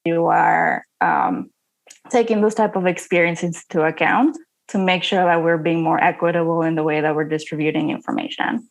you are taking those type of experiences into account to make sure that we're being more equitable in the way that we're distributing information.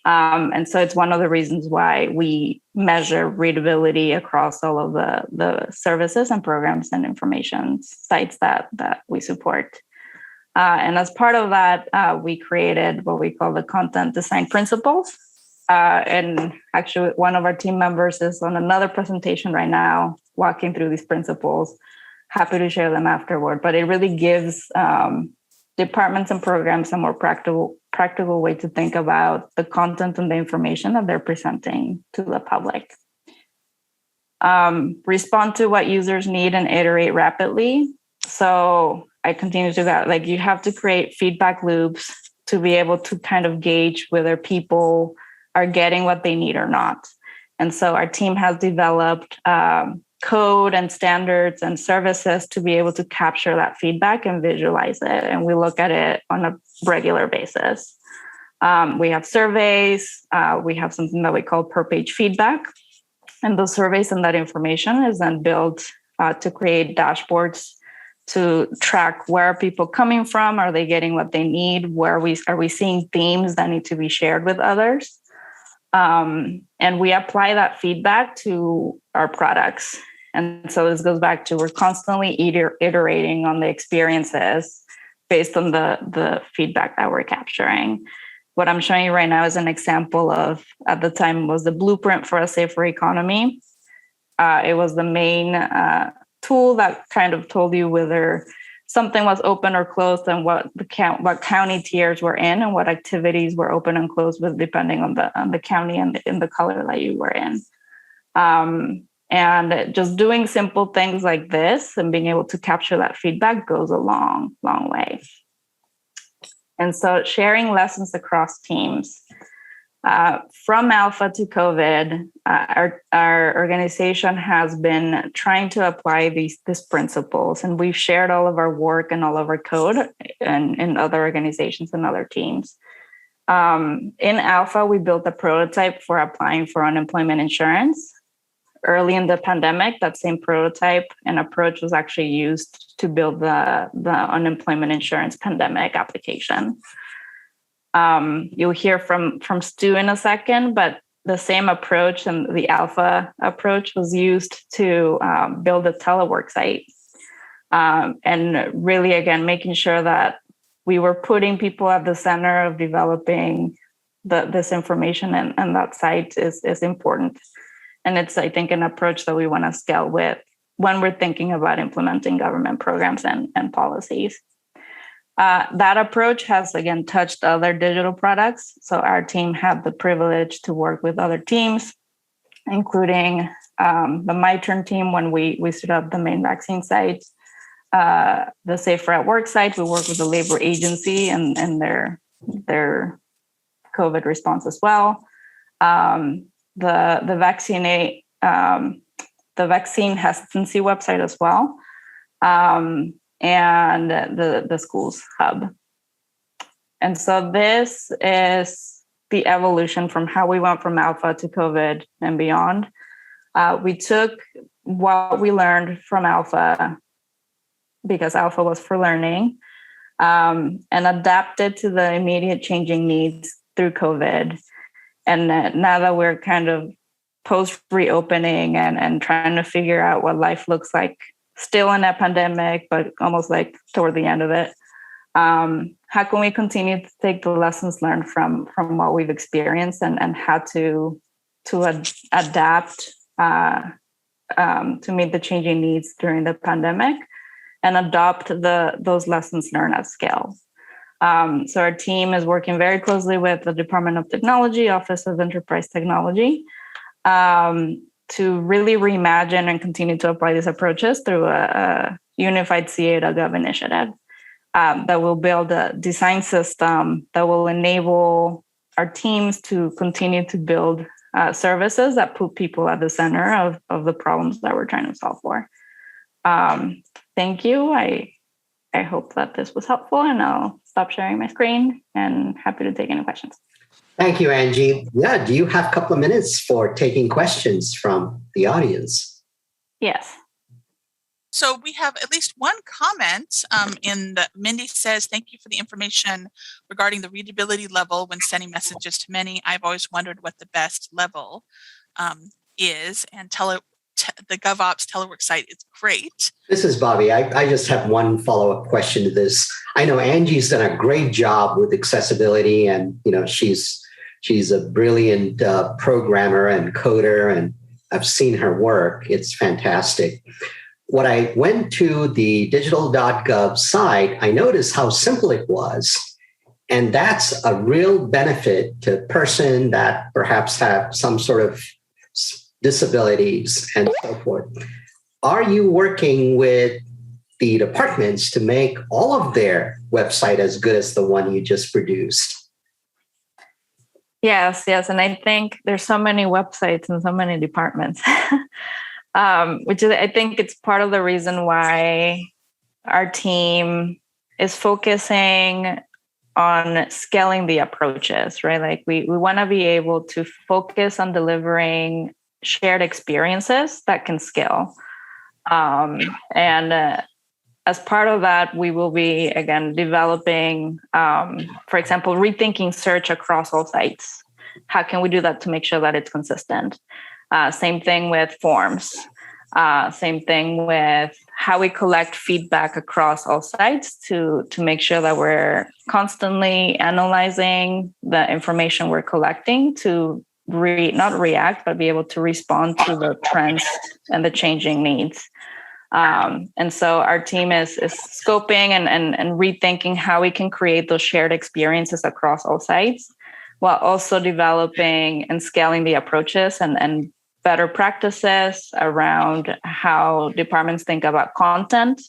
And so it's one of the reasons why we measure readability across all of the services and programs and information sites that we support. And as part of that, we created what we call the content design principles. And actually, one of our team members is on another presentation right now, walking through these principles. Happy to share them afterward. But it really gives departments and programs a more practical way to think about the content and the information that they're presenting to the public. Respond to what users need and iterate rapidly. So I continue to that, like you have to create feedback loops to be able to kind of gauge whether people are getting what they need or not. And so our team has developed code and standards and services to be able to capture that feedback and visualize it. And we look at it on a regular basis. We have surveys. We have something that we call per page feedback. And those surveys and that information is then built to create dashboards to track where are people coming from? Are they getting what they need? Are we seeing themes that need to be shared with others? And we apply that feedback to our products. And so this goes back to we're constantly iterating on the experiences based on the feedback that we're capturing. What I'm showing you right now is an example of, at the time, was the blueprint for a safer economy. It was the main tool that kind of told you whether something was open or closed and what county tiers were in and what activities were open and closed with depending on the county and in the color that you were in. And just doing simple things like this and being able to capture that feedback goes a long, long way. And so sharing lessons across teams. From Alpha to COVID, our organization has been trying to apply these principles, and we've shared all of our work and all of our code in other organizations and other teams. In Alpha, we built a prototype for applying for unemployment insurance. Early in the pandemic, that same prototype and approach was actually used to build the unemployment insurance pandemic application. You'll hear from Stu in a second, but the same approach and the Alpha approach was used to build a telework site. And really, again, making sure that we were putting people at the center of developing this information and that site is important. And it's, I think, an approach that we want to scale with when we're thinking about implementing government programs and policies. That approach has, again, touched other digital products. So our team had the privilege to work with other teams, including the My Turn team when we stood up the main vaccine site, the Safer at Work site. We work with the labor agency and their COVID response as well. The vaccine hesitancy website as well. And the schools hub. And so this is the evolution from how we went from Alpha to COVID and beyond. We took what we learned from Alpha, because Alpha was for learning, and adapted to the immediate changing needs through COVID. And now that we're kind of post reopening and trying to figure out what life looks like, still in a pandemic, but almost like toward the end of it. How can we continue to take the lessons learned from what we've experienced and how to adapt to meet the changing needs during the pandemic and adopt those lessons learned at scale? So our team is working very closely with the Department of Technology, Office of Enterprise Technology, to really reimagine and continue to apply these approaches through a unified CA.gov initiative that will build a design system that will enable our teams to continue to build services that put people at the center of the problems that we're trying to solve for. Thank you. I hope that this was helpful, and I'll stop sharing my screen and happy to take any questions. Thank you, Angie. Yeah, do you have a couple of minutes for taking questions from the audience? Yes. So we have at least one comment Mindy says, thank you for the information regarding the readability level when sending messages to many. I've always wondered what the best level is, and the GovOps telework site is great. This is Bobby. I just have one follow-up question to this. I know Angie's done a great job with accessibility, and she's a brilliant programmer and coder, and I've seen her work. It's fantastic. When I went to the digital.gov site, I noticed how simple it was. And that's a real benefit to a person that perhaps have some sort of disabilities and so forth. Are you working with the departments to make all of their website as good as the one you just produced? Yes. And I think there's so many websites and so many departments, which is, I think it's part of the reason why our team is focusing on scaling the approaches, right? Like we want to be able to focus on delivering shared experiences that can scale. As part of that, we will be, again, developing, for example, rethinking search across all sites. How can we do that to make sure that it's consistent? Same thing with forms. Same thing with how we collect feedback across all sites to make sure that we're constantly analyzing the information we're collecting to not react, but be able to respond to the trends and the changing needs. And so our team is scoping and rethinking how we can create those shared experiences across all sites, while also developing and scaling the approaches and better practices around how departments think about content,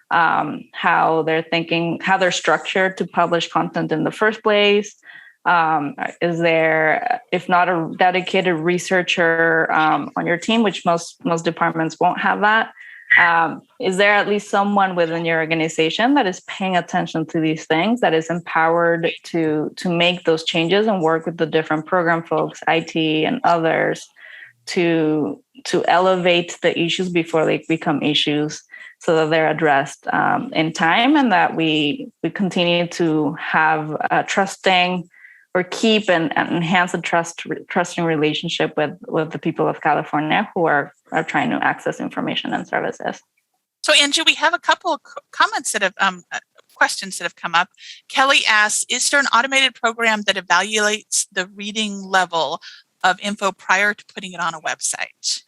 how they're structured to publish content in the first place. Is there, if not a dedicated researcher on your team, which most departments won't have that, is there at least someone within your organization that is paying attention to these things, that is empowered to make those changes and work with the different program folks, IT and others to elevate the issues before they become issues, so that they're addressed in time, and that we continue to have a trusting or keep and enhance a trusting relationship with the people of California who are trying to access information and services. So Angie, we have a couple of comments that have questions that have come up. Kelly asks, is there an automated program that evaluates the reading level of info prior to putting it on a website?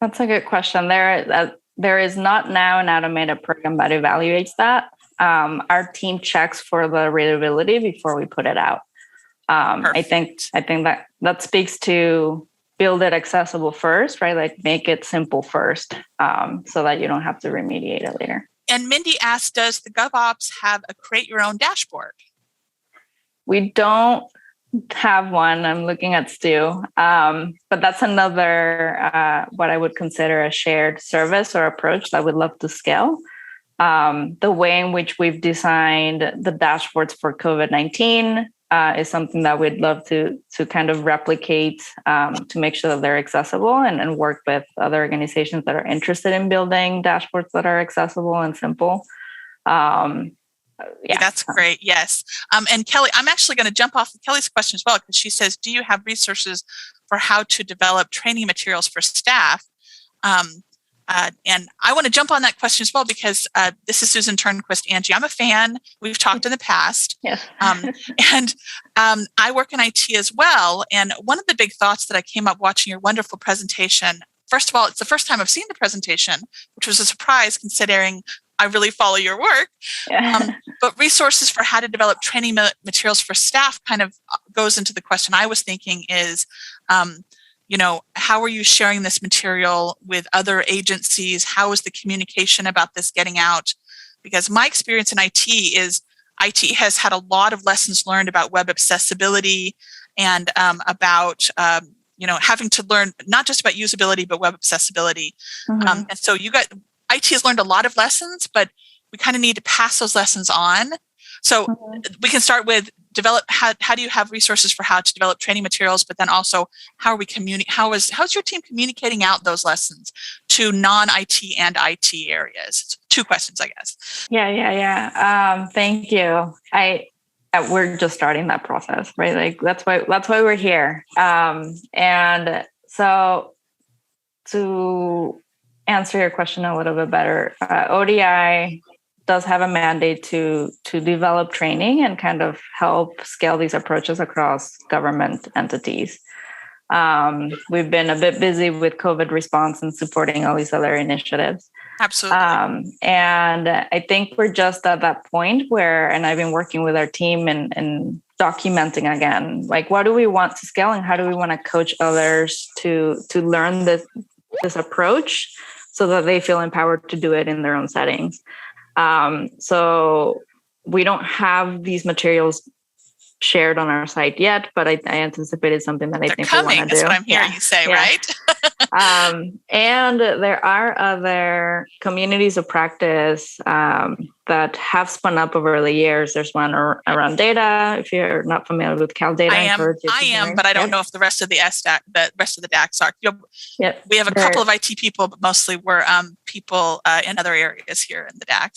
That's a good question. There is not now an automated program that evaluates that. Our team checks for the readability before we put it out. I think that speaks to build it accessible first, right? Like make it simple first, so that you don't have to remediate it later. And Mindy asked, does the GovOps have a create your own dashboard? We don't have one. I'm looking at Stu, but that's another what I would consider a shared service or approach that I would love to scale. The way in which we've designed the dashboards for COVID-19 is something that we'd love to kind of replicate to make sure that they're accessible and work with other organizations that are interested in building dashboards that are accessible and simple. Yeah, that's great. Yes. And Kelly, I'm actually going to jump off of Kelly's question as well, because she says, do you have resources for how to develop training materials for staff? And I want to jump on that question as well, because this is Susan Turnquist, Angie. I'm a fan. We've talked in the past. Yes. And I work in IT as well. And one of the big thoughts that I came up watching your wonderful presentation, first of all, it's the first time I've seen the presentation, which was a surprise considering I really follow your work. Yeah. But resources for how to develop training materials for staff kind of goes into the question I was thinking is, how are you sharing this material with other agencies? How is the communication about this getting out? Because my experience in IT is IT has had a lot of lessons learned about web accessibility and about, having to learn not just about usability, but web accessibility. Mm-hmm. And so IT has learned a lot of lessons, but we kind of need to pass those lessons on. So we can start with how do you have resources for how to develop training materials, but then also how are we how's your team communicating out those lessons to non-IT and IT areas? Two questions, I guess. Yeah. Thank you. We're just starting that process, right? Like that's why we're here. And so to answer your question a little bit better, ODI does have a mandate to develop training and kind of help scale these approaches across government entities. We've been a bit busy with COVID response and supporting all these other initiatives. Absolutely. And I think we're just at that point where, and I've been working with our team and documenting again, like what do we want to scale and how do we want to coach others to learn this approach so that they feel empowered to do it in their own settings. So we don't have these materials shared on our site yet, but I anticipate it's something that I think we want to do. That's what I'm hearing you say, right? And there are other communities of practice that have spun up over the years. There's one around data. If you're not familiar with Cal Data, I am, but I don't know if the rest of the SDAC, the rest of the DACs are. We have a couple of IT people, but mostly we're people in other areas here in the DAC.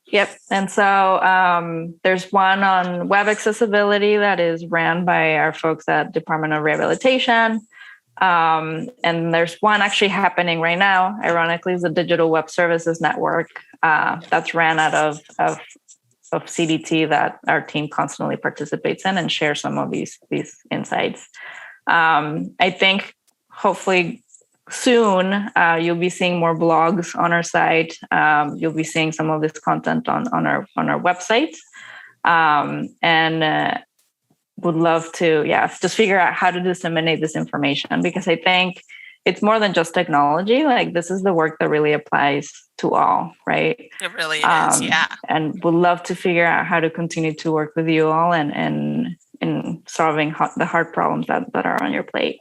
Yep. And so there's one on web accessibility that is ran by our folks at Department of Rehabilitation. And there's one actually happening right now, ironically, is the Digital Web Services Network that's ran out of CDT that our team constantly participates in and shares some of these insights. I think hopefully soon you'll be seeing more blogs on our site. You'll be seeing some of this content on our website. And would love to, just figure out how to disseminate this information, because I think it's more than just technology. Like this is the work that really applies to all, right? It really is, yeah. And would love to figure out how to continue to work with you all and in solving the hard problems that are on your plate.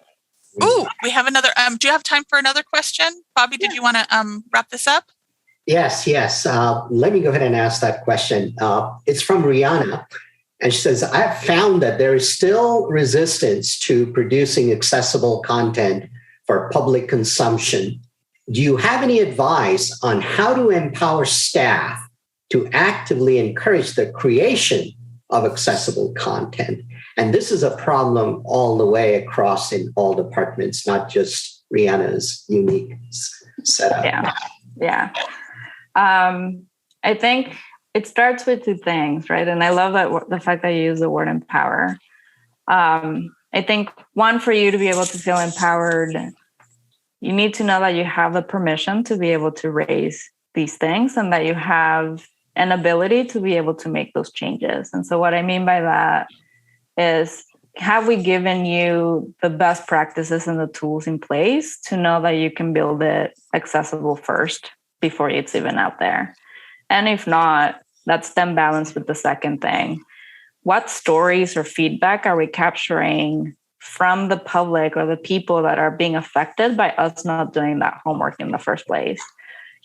Ooh, we have another. Do you have time for another question? Bobby, did you want to wrap this up? Yes. Let me go ahead and ask that question. It's from Rihanna. And she says, I've found that there is still resistance to producing accessible content for public consumption. Do you have any advice on how to empower staff to actively encourage the creation of accessible content? And this is a problem all the way across in all departments, not just Rihanna's unique setup. Yeah. I think it starts with two things, right? And I love that the fact that you use the word empower. I think one, for you to be able to feel empowered, you need to know that you have the permission to be able to raise these things and that you have an ability to be able to make those changes. And so what I mean by that is, have we given you the best practices and the tools in place to know that you can build it accessible first before it's even out there? And if not, that's then balanced with the second thing. What stories or feedback are we capturing from the public or the people that are being affected by us not doing that homework in the first place?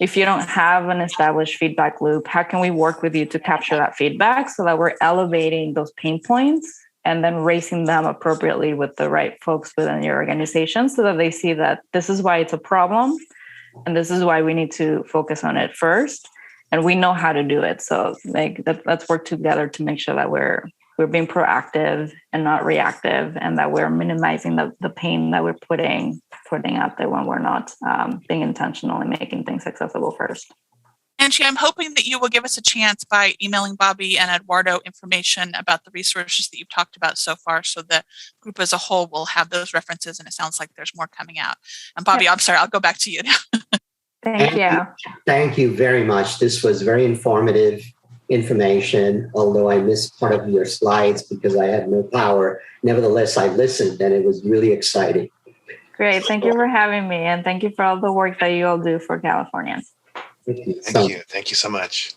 If you don't have an established feedback loop, how can we work with you to capture that feedback so that we're elevating those pain points and then raising them appropriately with the right folks within your organization so that they see that this is why it's a problem and this is why we need to focus on it first. And we know how to do it. So let's work together to make sure that we're being proactive and not reactive, and that we're minimizing the pain that we're putting out there when we're not being intentional and making things accessible first. Angie, I'm hoping that you will give us a chance by emailing Bobby and Eduardo information about the resources that you've talked about so far, so the group as a whole will have those references, and it sounds like there's more coming out. And Bobby, I'm sorry, I'll go back to you now. Thank you very much. This was very informative information, although I missed part of your slides because I had no power. Nevertheless, I listened and it was really exciting. Great. Thank you for having me. And thank you for all the work that you all do for Californians. Thank you. Thank you so much.